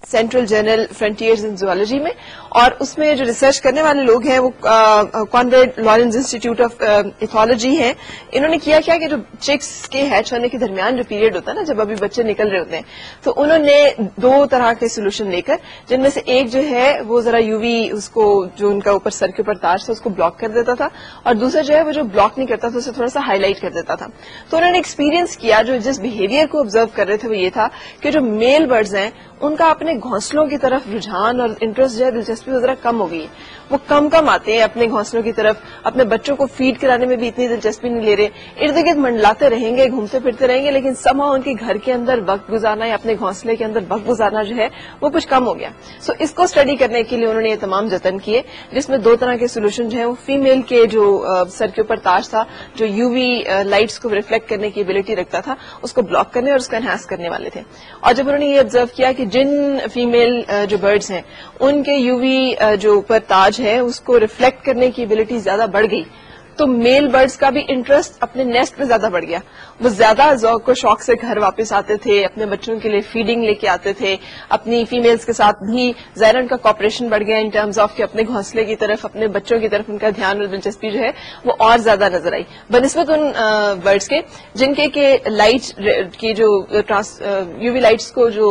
Central general frontiers ان zoology میں, اور اس میں جو ریسرچ کرنے والے لوگ ہیں وہ کانریڈ لارنس انسٹیٹیوٹ آف ایتھولوجی ہیں. انہوں نے کیا کہ جو چکس کے ہیچ ہونے کے درمیان جو پیریڈ ہوتا ہے نا, جب ابھی بچے نکل رہے ہوتے ہیں, تو انہوں نے 2 طرح کے سولوشن لے کر, جن میں سے ایک جو ہے وہ ذرا یو وی اس کو جو ان کا اوپر سر کے اوپر تاج تھا اس کو بلاک کر دیتا تھا, اور دوسرا جو ہے وہ جو بلاک نہیں کرتا تھا اسے تھوڑا سا ہائی لائٹ کر دیتا تھا. تو انہوں نے ایکسپیرینس کیا, جو جس بہیویئر کو آبزرو کر رہے تھے وہ یہ تھا کہ جو میل برڈز ہیں ان کا اپنے گھونسلوں کی طرف رجحان اور انٹرسٹ جو ہے, دلچسپی ذرا کم ہو گئی ہے. وہ کم آتے ہیں اپنے گھونسلوں کی طرف, اپنے بچوں کو فیڈ کرانے میں بھی اتنی دلچسپی نہیں لے رہے, ارد گرد منڈلاتے رہیں گے, گھومتے پھرتے رہیں گے, لیکن somehow ان کے گھر کے اندر وقت گزارنا یا اپنے گھونسلے کے اندر وقت گزارنا جو ہے وہ کچھ کم ہو گیا. سو اس کو اسٹڈی کرنے کے لیے انہوں نے یہ تمام جتن کیے, جس میں 2 طرح کے سولوشن جو ہیں وہ فیمیل کے جو سر کے اوپر تاج تھا, جو یو وی لائٹس کو ریفلیکٹ کرنے کی ایبلٹی رکھتا تھا, اس کو بلاک کرنے اور اس کو انہانس کرنے والے تھے. اور جب انہوں نے یہ آبزرو کیا کہ جن فیمیل جو برڈز ہیں ان کے یو وی جو اوپر تاج ہے اس کو ریفلیکٹ کرنے کی ایبلٹی زیادہ بڑھ گئی, تو میل برڈز کا بھی انٹرسٹ اپنے نیسٹ میں زیادہ بڑھ گیا. وہ زیادہ ذوق و شوق سے گھر واپس آتے تھے, اپنے بچوں کے لیے فیڈنگ لے کے آتے تھے, اپنی فیمیلز کے ساتھ بھی ظاہر ان کا کوپریشن بڑھ گیا ان ٹرمز آف کہ اپنے گھونسلے کی طرف, اپنے بچوں کی طرف ان کا دھیان اور دلچسپی جو ہے وہ اور زیادہ نظر آئی بنسبت ان برڈز کے جن کے لائٹ کی جو یو وی لائٹس کو جو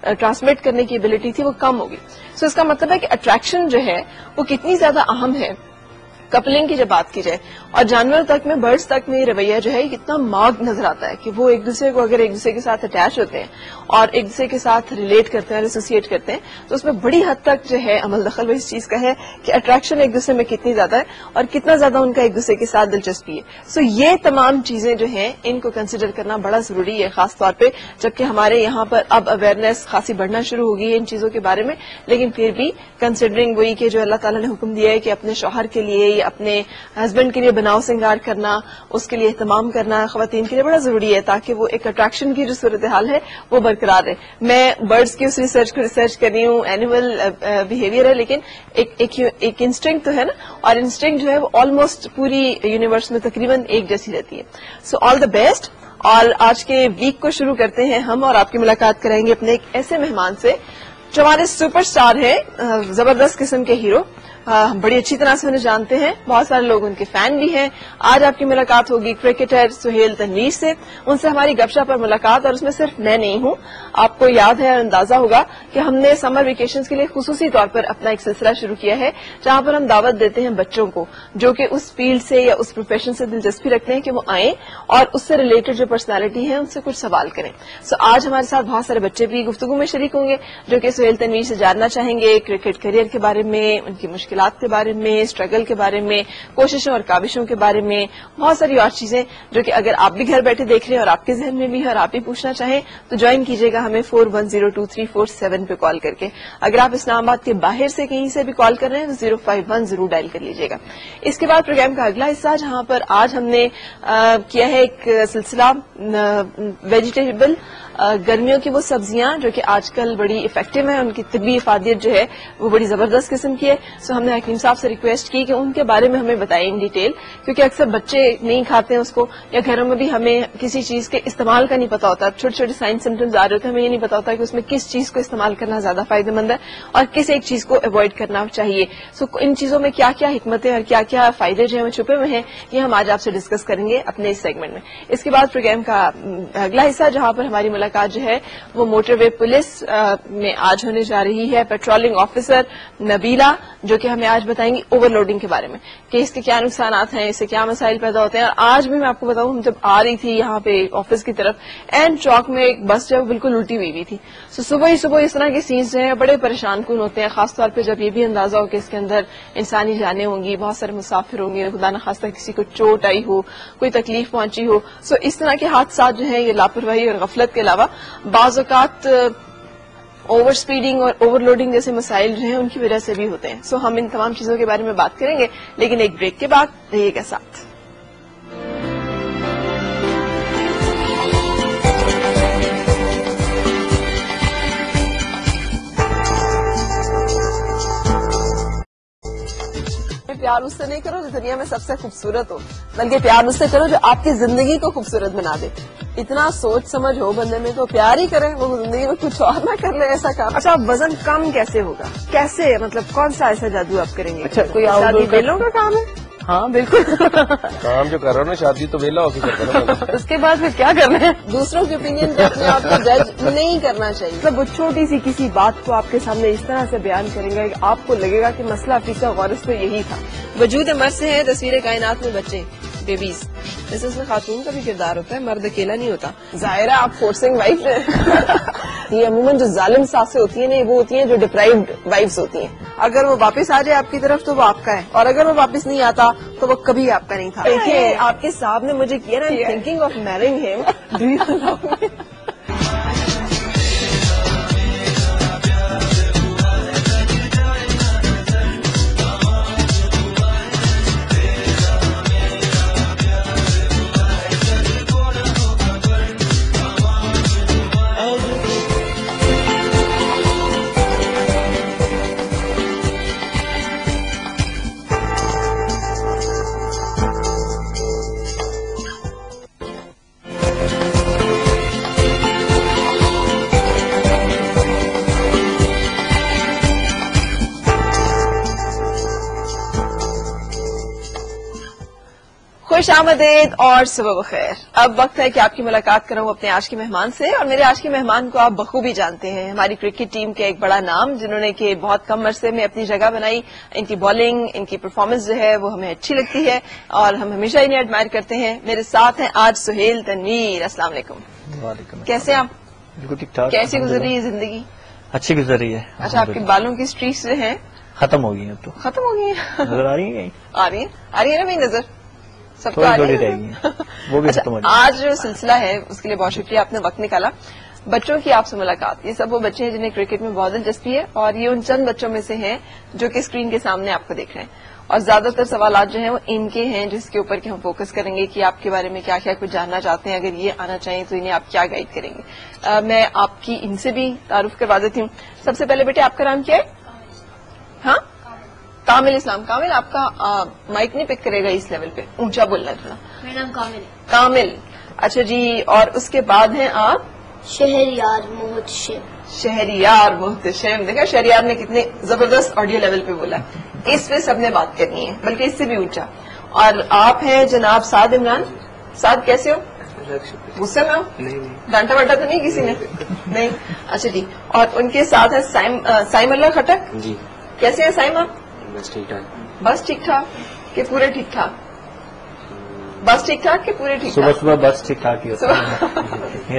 ٹرانسمٹ کرنے کی ایبلٹی تھی وہ کم ہوگی. سو اس کا مطلب ہے کہ اٹریکشن جو ہے وہ کتنی زیادہ اہم ہے کپلنگ کی جب بات کی جائے. اور جانور تک میں, برڈز تک میں یہ رویہ جو ہے کتنا مارکڈ نظر آتا ہے کہ وہ ایک دوسرے کو اگر ایک دوسرے کے ساتھ اٹیچ ہوتے ہیں اور ایک دوسرے کے ساتھ ریلیٹ کرتے ہیں, ایسوسیٹ کرتے ہیں, تو اس میں بڑی حد تک جو ہے عمل دخل وہ اس چیز کا ہے کہ اٹریکشن ایک دوسرے میں کتنی زیادہ ہے اور کتنا زیادہ ان کا ایک دوسرے کے ساتھ دلچسپی ہے. سو یہ تمام چیزیں جو ہیں ان کو کنسیڈر کرنا بڑا ضروری ہے, خاص طور پہ جبکہ ہمارے یہاں پر اب اویئرنیس خاصی بڑھنا شروع ہو گئی ہے ان چیزوں کے بارے میں, لیکن پھر بھی کنسیڈرنگ وہی کہ جو اللہ تعالیٰ نے حکم دیا ہے کہ اپنے شوہر کے لیے یا اپنے ہسبینڈ کے لیے بناؤ سنگار کرنا, اس کے لیے اہتمام کرنا خواتین کے لیے بڑا ضروری ہے تاکہ وہ ایک اٹریکشن کی جو صورتحال ہے وہ برقرار رہے. میں برڈز کی اس ریسرچ کو ریسرچ کر رہی ہوں, اینیمل بہیویئر ہے, لیکن ایک انسٹنکٹ تو ہے نا, اور انسٹنکٹ جو ہے وہ آلموسٹ پوری یونیورس میں تقریباً ایک جیسی رہتی ہے. سو آل دا بیسٹ. اور آج کے ویک کو شروع کرتے ہیں ہم, اور آپ کی ملاقات کرائیں گے اپنے ایک ایسے مہمان سے جو ہمارے سپر اسٹار ہیں, زبردست قسم کے ہیرو, بڑی اچھی طرح سے انہیں جانتے ہیں, بہت سارے لوگ ان کے فین بھی ہیں. آج آپ کی ملاقات ہوگی کرکٹر سہیل تنویر سے. ان سے ہماری گپ شپ پر ملاقات, اور اس میں صرف میں نہیں ہوں, آپ کو یاد ہے اور اندازہ ہوگا کہ ہم نے سمر ویکیشنز کے لیے خصوصی طور پر اپنا ایک سلسلہ شروع کیا ہے جہاں پر ہم دعوت دیتے ہیں بچوں کو جو کہ اس فیلڈ سے یا اس پروفیشن سے دلچسپی رکھتے ہیں کہ وہ آئیں اور اس سے ریلیٹڈ جو پرسنالٹی ہے ان سے کچھ سوال کریں. سو آج ہمارے ساتھ بہت سارے بچے بھی گفتگو میں شریک ہوں گے جو کہ سہیل تنویر سے جاننا چاہیں گے کرکٹ کیریئر کے بارے میں, ان کی مشکلات کے بارے میں, اسٹرگل کے بارے میں, کوششوں اور کاوشوں کے بارے میں, بہت ساری اور چیزیں جو کہ اگر آپ بھی گھر بیٹھے دیکھ رہے ہیں اور آپ کے ذہن میں بھی ہے اور آپ بھی پوچھنا چاہیں تو جوائن کیجیے گا ہمیں 41023447 پہ کال کر کے. اگر آپ اسلام آباد کے باہر سے کہیں سے بھی کال کر رہے ہیں تو 051 ضرور ڈائل کر لیجیے گا. اس کے بعد پروگرام کا اگلا حصہ جہاں پر آج ہم نے کیا ہے ایک سلسلہ ویجیٹیبل, گرمیوں کی وہ سبزیاں جو کہ آج کل بڑی افیکٹو ہیں, ان کی طبی افادیت جو ہے وہ بڑی زبردست قسم کی ہے. سو ہم نے حکیم صاحب سے ریکویسٹ کی کہ ان کے بارے میں ہمیں بتائیں ان ڈیٹیل, کیونکہ اکثر بچے نہیں کھاتے ہیں اس کو, یا گھروں میں بھی ہمیں کسی چیز کے استعمال کا نہیں پتا ہوتا. چھوٹے چھوٹے سائن سمٹمز آ رہے ہوتے ہیں, ہمیں یہ نہیں پتا ہوتا کہ اس میں کس چیز کو استعمال کرنا زیادہ فائدہ مند ہے اور کس ایک چیز کو اوائڈ کرنا چاہیے. سو ان چیزوں میں کیا کیا حکمتیں اور کیا کیا فائدے جو ہیں وہ چھپے ہوئے ہیں, یہ ہم آج آپ سے ڈسکس کریں گے اپنے اس سیگمنٹ میں. اس کے بعد پروگرام کا اگلا حصہ جہاں پر ہماری ملاقات جو ہے وہ موٹر وے پولیس میں آج ہونے جا رہی ہے. پیٹرولنگ آفیسر نبیلہ جو کہ ہمیں آج بتائیں گی اوور لوڈنگ کے بارے میں کہ اس کے کیا نقصانات ہیں, اس سے کیا مسائل پیدا ہوتے ہیں. اور آج بھی میں آپ کو بتاؤں, ہم جب آ رہی تھی یہاں پہ آفس کی طرف, اینڈ چوک میں ایک بس جو ہے بالکل الٹی ہوئی تھی. سو صبح ہی صبح اس طرح کے سینس جو ہیں بڑے پریشان کن ہوتے ہیں, خاص طور پہ جب یہ بھی اندازہ ہو کہ اس کے اندر انسانی جانیں ہوں گی, بہت سارے مسافر ہوں گے, خدا نخواستہ کسی کو چوٹ آئی ہو, کوئی تکلیف پہنچی ہو. سو اس طرح کے حادثات جو ہیں یہ لاپرواہی اور غفلت کے علاوہ بعض اوقات اوور سپیڈنگ اور اوور لوڈنگ جیسے مسائل جو ہیں ان کی وجہ سے بھی ہوتے ہیں. سو ہم ان تمام چیزوں کے بارے میں بات کریں گے, لیکن ایک بریک کے بعد رہیے گا ساتھ. پیار اس سے نہیں کرو جو دنیا میں سب سے خوبصورت ہو, بلکہ پیار اس سے کرو جو آپ کی زندگی کو خوبصورت بنا دے. اتنا سوچ سمجھ ہو بندے میں تو پیار ہی کرے, وہ زندگی میں کچھ اور نہ کر لے ایسا کام. اچھا وزن کم کیسے ہوگا, کیسے مطلب کون سا ایسا جادو آپ کریں گے؟ اچھا کوئی شادی بیلوں کا کام ہے؟ ہاں بالکل. کام جو کر رہا ہوں نا شادی تو ویلا ہو کے کرتا ہوں. اس کے بعد پھر کیا کرنا ہے؟ دوسروں کے اوپینین پہ اپنے آپ کو جج نہیں کرنا چاہیے. مطلب وہ چھوٹی سی کسی بات کو آپ کے سامنے اس طرح سے بیان کریں گے کہ آپ کو لگے گا کہ مسئلہ فیصد غورس تو یہی تھا. وجود مرد سے ہے تصویر کائنات میں بچے بیبیز, جیسے اس میں خاتون کا بھی کردار ہوتا ہے, مرد اکیلا نہیں ہوتا. ظاہرہ آپ فورسنگ وائف یہ عموماً جو ظالم ساسیں ہوتی ہیں نا وہ ہوتی ہیں جو ڈپرائیوڈ وائفز ہوتی ہیں. اگر وہ واپس آ جائے آپ کی طرف تو وہ آپ کا ہے, اور اگر وہ واپس نہیں آتا تو وہ کبھی آپ کا نہیں تھا. دیکھیے آپ کے صاحب نے مجھے کیا نا, تھنکنگ آف میرنگ ہم, ڈو یو لو می؟ خوش آمدید اور صبح بخیر. اب وقت ہے کہ آپ کی ملاقات کروں اپنے آج کے مہمان سے, اور میرے آج کے مہمان کو آپ بخوبی جانتے ہیں, ہماری کرکٹ ٹیم کے ایک بڑا نام جنہوں نے کہ بہت کم عرصے میں اپنی جگہ بنائی. ان کی بالنگ, ان کی پرفارمنس جو ہے وہ ہمیں اچھی لگتی ہے اور ہم ہمیشہ انہیں ایڈمائر کرتے ہیں. میرے ساتھ ہیں آج سہیل تنویر. السلام علیکم. وعلیکم. کیسے آپ؟ بالکل ٹھیک ٹھاک. کیسی گزر رہی ہے زندگی؟ اچھی گزر رہی ہے. اچھا آپ کے بالوں کی اسٹریکس جو ہیں ختم ہو گئی ہیں, تو ختم ہو گئی ہیں؟ نظر آ رہی ہیں, آ رہی ہے نا میری نظر سب کو. تھوڑی رہ گئی ہیں, وہ بھی ختم ہو گئی. آج جو سلسلہ ہے اس کے لیے بہت شکریہ, آپ نے وقت نکالا. بچوں کی آپ سے ملاقات, یہ سب وہ بچے ہیں جنہیں کرکٹ میں بہت دلچسپی ہے, اور یہ ان چند بچوں میں سے ہیں جو کہ اسکرین کے سامنے آپ کو دیکھ رہے ہیں, اور زیادہ تر سوالات جو ہیں وہ ان کے ہیں جس کے اوپر کہ ہم فوکس کریں گے کہ آپ کے بارے میں کیا کیا کچھ جاننا چاہتے ہیں. اگر یہ آنا چاہیں تو انہیں آپ کیا گائیڈ کریں گے. میں آپ کی ان سے بھی تعارف کروا دیتی ہوں. سب سے پہلے بیٹے آپ کا نام کیا ہے؟ ہاں کامل اسلام. کامل آپ کا مائک نہیں پک کرے گا اس لیول پہ, اونچا بولنا تھوڑا. میرا نام کامل ہے. کامل, اچھا جی. اور اس کے بعد ہیں آپ شہریار محتشم. شہریار محتشم. دیکھا شہریار نے کتنے زبردست آڈیو لیول پہ بولا, اس پہ سب نے بات کرنی ہے, بلکہ اس سے بھی اونچا. اور آپ ہیں جناب سعد عمران. سعد کیسے ہو؟ غصے میں ہو؟ ڈانٹا واٹا تو نہیں کسی نے؟ نہیں. اچھا جی. اور ان کے ساتھ ہے سائم اللہ خٹک. جی کیسے ہیں سائم آپ؟ بس ٹھیک ٹھاک. بس ٹھیک ٹھاک کہ پورے ٹھیک ٹھاک؟ بس ٹھیک ٹھاک کہ پورے ٹھیک صبح ٹھاک؟ صبح بس ٹھیک ٹھاک ہی ہوتا ہے.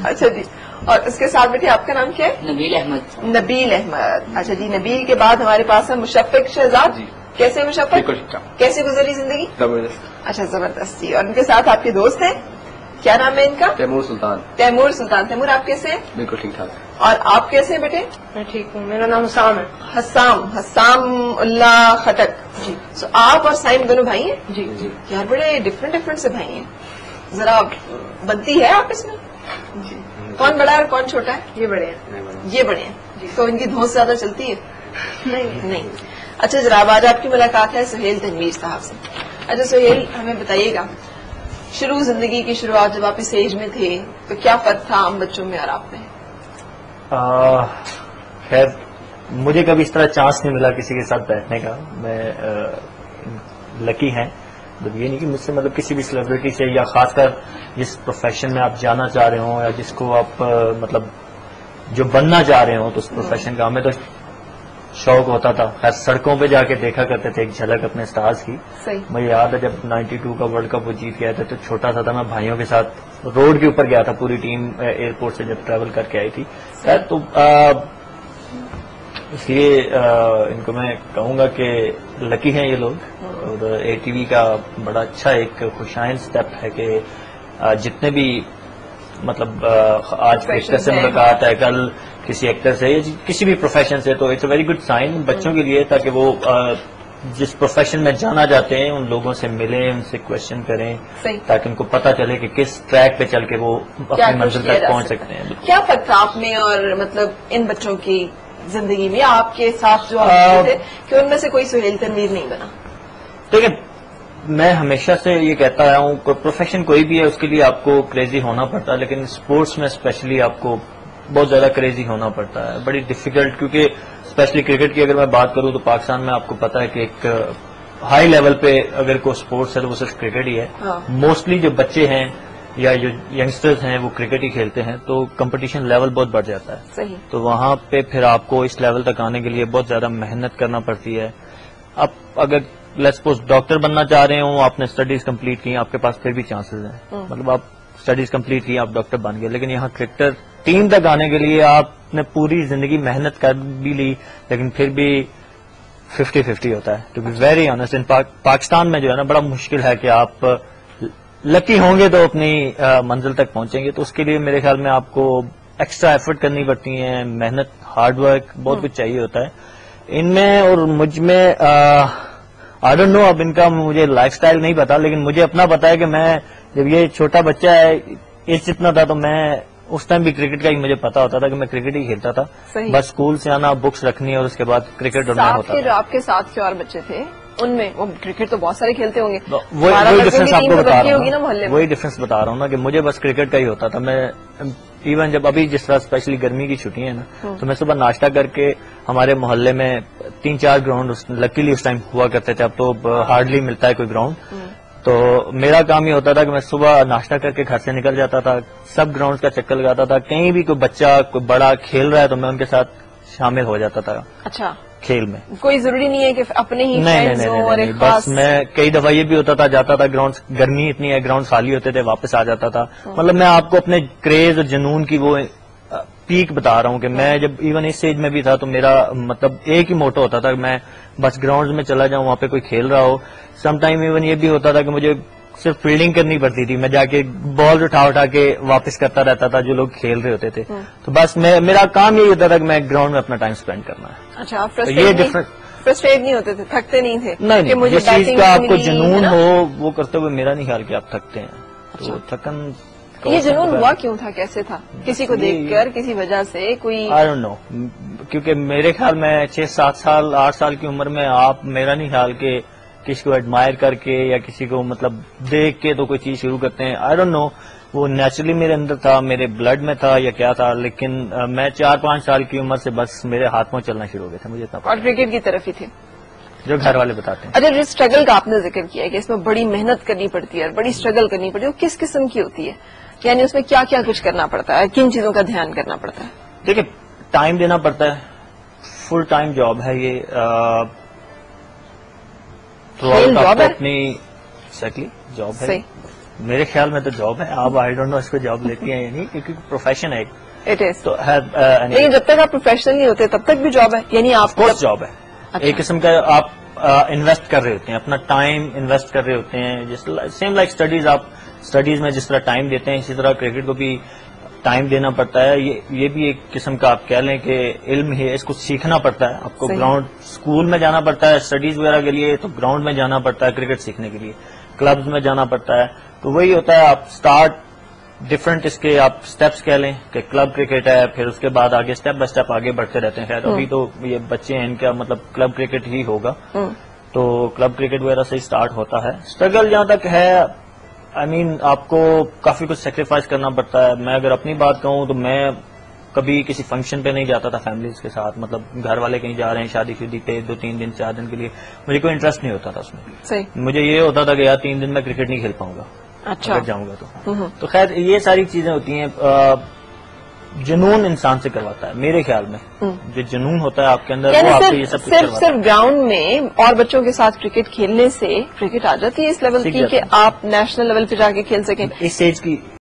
اچھا جی. اور اس کے ساتھ بیٹھے آپ کا نام کیا ہے؟ نبیل احمد. نبیل احمد. اچھا جی. نبیل کے بعد ہمارے پاس ہے مشفق شہزاد. جی. کیسے ہیں مشفق؟ بالکل ٹھیک ٹھاک. کیسے گزری زندگی؟ زبردست. اچھا زبردست جی. اور ان کے ساتھ آپ کے دوست ہیں, کیا نام ہے ان کا؟ تیمور سلطان. تیمور سلطان. تیمور آپ کیسے ہیں؟ بالکل ٹھیک ٹھاک. اور آپ کیسے ہیں بیٹے؟ میں ٹھیک ہوں. میرا نام حسام ہے. حسام اللہ خٹک. جی. سو آپ اور سائم دونوں بھائی ہیں؟ جی. جی یار بڑے ڈفرینٹ سے بھائی ہیں, ذرا بنتی ہے آپس میں. جی. کون بڑا ہے اور کون چھوٹا ہے؟ یہ بڑے ہیں. یہ بڑے ہیں. تو ان کی دھوس زیادہ چلتی ہے؟ نہیں. اچھا جناب, آج آپ کی ملاقات ہے سہیل تنویر صاحب سے. اچھا سہیل, ہمیں بتائیے گا زندگی کی شروعات جب آپ اس ایج میں تھے تو کیا فرق تھا عام بچوں میں اور آپ میں؟ خیر مجھے کبھی اس طرح چانس نہیں ملا کسی کے ساتھ بیٹھنے کا. میں لکی ہیں, مطلب یہ نہیں کہ مجھ سے مطلب کسی بھی سیلیبریٹی سے, یا خاص کر جس پروفیشن میں آپ جانا چاہ رہے ہوں یا جس کو آپ مطلب جو بننا چاہ رہے ہوں, تو اس پروفیشن کا ہمیں تو شوق ہوتا تھا. خیر سڑکوں پہ جا کے دیکھا کرتے تھے ایک جھلک اپنے سٹارز کی. مجھے یاد ہے جب 92 کا ورلڈ کپ وہ جیت گیا تھا تو چھوٹا سا تھا, میں بھائیوں کے ساتھ روڈ کے اوپر گیا تھا, پوری ٹیم ایئرپورٹ سے جب ٹریول کر کے آئی تھی. تو اس لیے ان کو میں کہوں گا کہ لکی ہیں یہ لوگ. اور اے ٹی وی کا بڑا اچھا ایک خوشائن سٹیپ ہے کہ جتنے بھی مطلب آج ایکٹر سے ملاقات ہے, کل کسی ایکٹر سے یا کسی بھی پروفیشن سے, تو it's a very good sign بچوں کے لیے, تاکہ وہ جس پروفیشن میں جانا چاہتے ہیں ان لوگوں سے ملیں, ان سے کوشچن کریں, تاکہ ان کو پتہ چلے کہ کس ٹریک پہ چل کے وہ اپنی منزل تک پہنچ سکتے ہیں. کیا فرق تھا آپ میں اور مطلب ان بچوں کی زندگی میں آپ کے ساتھ جو آپ تھے کہ ان میں سے کوئی سہیل تنویر نہیں بنا؟ دیکھیں میں ہمیشہ سے یہ کہتا رہا ہوں پروفیشن کوئی بھی ہے اس کے لیے آپ کو کریزی ہونا پڑتا ہے، لیکن اسپورٹس میں اسپیشلی آپ کو بہت زیادہ کریزی ہونا پڑتا ہے، بڑی ڈیفیکلٹ، کیونکہ اسپیشلی کرکٹ کی اگر میں بات کروں تو پاکستان میں آپ کو پتا ہے کہ ایک ہائی لیول پہ اگر کوئی اسپورٹس ہے تو وہ صرف کرکٹ ہی ہے. موسٹلی جو بچے ہیں یا جو ینگسٹرز ہیں وہ کرکٹ ہی کھیلتے ہیں، تو کمپٹیشن لیول بہت بڑھ جاتا ہے. صحیح. تو وہاں پہ پھر آپ کو اس لیول تک آنے کے لیے بہت زیادہ محنت کرنا پڑتی ہے. اب اگر لیٹس سپوز ڈاکٹر بننا چاہ رہے ہوں، آپ نے اسٹڈیز کمپلیٹ کی، آپ کے پاس پھر بھی چانسز ہیں، مطلب آپ اسٹڈیز کمپلیٹ کی، آپ ڈاکٹر بن گئے. لیکن یہاں کرکٹر ٹیم تک آنے کے لیے آپ نے پوری زندگی محنت کر بھی لی، لیکن پھر بھی 50-50 ہوتا ہے. To be very honest, Pakistan میں جو ہے نا بڑا مشکل ہے کہ آپ لکی ہوں گے تو اپنی منزل تک پہنچیں گے. تو اس کے لیے میرے خیال میں آپ کو ایکسٹرا ایفرٹ کرنی پڑتی ہیں، محنت، ہارڈ ورک بہت کچھ چاہیے ہوتا ہے ان میں. اور مجھ میں آئی ڈونٹ نو، اب ان کا مجھے لائف سٹائل نہیں پتا، لیکن مجھے اپنا پتا ہے کہ میں جب یہ چھوٹا بچہ ہے ایج جتنا تھا تو میں اس ٹائم بھی کرکٹ کا ہی مجھے پتا ہوتا تھا کہ میں کرکٹ ہی کھیلتا تھا. بس اسکول سے آنا، بکس رکھنی اور اس کے بعد کرکٹ ڈھونڈنا ہوتا تھا. جو آپ کے ساتھ کے اور بچے تھے ان میں وہ کرکٹ تو بہت سارے کھیلتے ہوں گے، وہی ڈفرنس آپ کو بتا رہا ہوں، وہی ڈفرنس بتا رہا ہوں نا کہ مجھے بس کرکٹ کا ہی ہوتا تھا. میں ایون جب ابھی جس طرح اسپیشلی گرمی کی چھٹیاں ہیں نا، تو میں صبح ناشتہ کر کے ہمارے محلے میں 3-4 گراؤنڈ لکیلی اس ٹائم ہوا کرتے تھے، اب تو ہارڈلی ملتا ہے کوئی گراؤنڈ. تو میرا کام یہ ہوتا تھا کہ میں صبح ناشتہ کر کے گھر سے نکل جاتا تھا، سب گراؤنڈ کا چکر لگاتا تھا، کہیں بھی کوئی بچہ کوئی بڑا کھیل رہا ہے تو میں ان کے ساتھ شامل ہو جاتا تھا. اچھا. کھیل میں کوئی ضروری نہیں ہے کہ اپنے ہی نہیں، بس میں کئی دفعہ یہ بھی ہوتا تھا، جاتا تھا گراؤنڈ، گرمی اتنی ہے گراؤنڈ خالی ہوتے تھے، واپس آ جاتا تھا. مطلب میں آپ کو اپنے کریز اور جنون کی وہ پیک بتا رہا ہوں کہ میں جب ایون اس ایج میں بھی تھا تو میرا مطلب ایک ہی موٹو ہوتا تھا کہ میں بس گراؤنڈ میں چلا جاؤں، وہاں پہ کوئی کھیل رہا ہو. سم ٹائم ایون یہ بھی ہوتا تھا کہ مجھے صرف فیلڈنگ کرنی پڑتی تھی، میں جا کے بال اٹھا کے واپس کرتا رہتا تھا جو لوگ کھیل رہے ہوتے تھے. تو بس میرا کام یہی ہوتا تھا کہ میں گراؤنڈ میں اپنا ٹائم اسپینڈ کرنا ہے. اچھا. یہ ڈفرنٹ فرسٹریٹ نہیں ہوتے تھے، تھکتے نہیں تھے؟ نہیں، جس چیز کا آپ کو جنون ہو وہ کرتے ہوئے میرا نہیں خیال کہ آپ تھکتے ہیں. تو تھکن یہ جنون ہوا کیوں تھا، کیسے تھا؟ کسی کو دیکھ کر، کسی وجہ سے، کوئی؟ آئی ڈونٹ نو، کیونکہ میرے خیال میں 6-7 سال 8 سال کی عمر میں آپ میرا نہیں خیال کہ کسی کو ایڈمائر کر کے یا کسی کو مطلب دیکھ کے تو کوئی چیز شروع کرتے ہیں. آئی ڈونٹ نو، وہ نیچرلی میرے اندر تھا، میرے بلڈ میں تھا یا کیا تھا، لیکن میں 4-5 سال کی عمر سے بس میرے ہاتھ پاؤں چلنا شروع ہو گئے تھے. مجھے اتنا اور کرکٹ کی طرف ہی تھے جو گھر والے بتاتے ہیں. اچھا، جس اسٹرگل کا آپ نے ذکر کیا ہے کہ اس میں بڑی محنت کرنی پڑتی ہے، بڑی اسٹرگل کرنی پڑتی ہے، وہ کس قسم کی ہوتی ہے؟ یعنی اس میں کیا کیا کچھ کرنا پڑتا ہے، کن چیزوں کا دھیان کرنا پڑتا ہے؟ دیکھیں، ٹائم دینا پڑتا ہے، فل ٹائم جاب ہے یہ. اپنی ایگزیکٹلی جاب ہے، میرے خیال میں تو جاب ہے. آپ آئی ڈونٹ نو اس کو جاب لیتی ہیں یا نہیں، کیونکہ پروفیشن ہے تو نہیں. جب تک آپ پروفیشنل نہیں ہوتے تب تک بھی جاب ہے، یعنی آپ کو جاب ہے. ایک قسم کا آپ انویسٹ کر رہے ہوتے ہیں، اپنا ٹائم انویسٹ کر رہے ہوتے ہیں. سیم لائک اسٹڈیز، آپ اسٹڈیز میں جس طرح ٹائم دیتے ہیں اسی طرح کرکٹ کو بھی ٹائم دینا پڑتا ہے. یہ بھی ایک قسم کا آپ کہہ لیں کہ علم ہے، اس کو سیکھنا پڑتا ہے. آپ کو گراؤنڈ، اسکول میں جانا پڑتا ہے اسٹڈیز وغیرہ کے لیے، تو گراؤنڈ میں جانا پڑتا ہے کرکٹ سیکھنے کے لیے. کلبز میں جانا پڑتا ہے. تو وہی ہوتا ہے، آپ اسٹارٹ ڈفرنٹ اس کے آپ اسٹیپس کہہ لیں کہ کلب کرکٹ ہے، پھر اس کے بعد آگے اسٹیپ بائی اسٹیپ آگے بڑھتے رہتے ہیں. خیر ابھی تو یہ بچے ہیں، ان کا مطلب کلب کرکٹ ہی ہوگا، تو کلب کرکٹ وغیرہ سے اسٹارٹ ہوتا ہے. اسٹرگل جہاں تک ہے، آئی مین آپ کو کافی کچھ سیکریفائز کرنا پڑتا ہے. میں اگر اپنی بات کہوں تو میں کبھی کسی فنکشن پہ نہیں جاتا تھا فیملیز کے ساتھ، مطلب گھر والے کہیں جا رہے ہیں شادی شدی پہ 2-3 دن 4 دن کے لیے، مجھے کوئی انٹرسٹ نہیں ہوتا تھا اس میں. مجھے یہ ہوتا تھا کہ یار 3 دن میں کرکٹ نہیں کھیل پاؤں گا اگر جاؤں گا تو. خیر یہ ساری چیزیں ہوتی ہیں. جنون انسان سے کرواتا ہے میرے خیال میں، جو جنون ہوتا ہے آپ کے اندر وہ آپ کو یہ سب صرف گراؤنڈ میں اور بچوں کے ساتھ کرکٹ کھیلنے سے کرکٹ آ جاتی ہے اس لیول کی کہ آپ نیشنل لیول پہ جا کے کھیل سکیں. اس ایج کی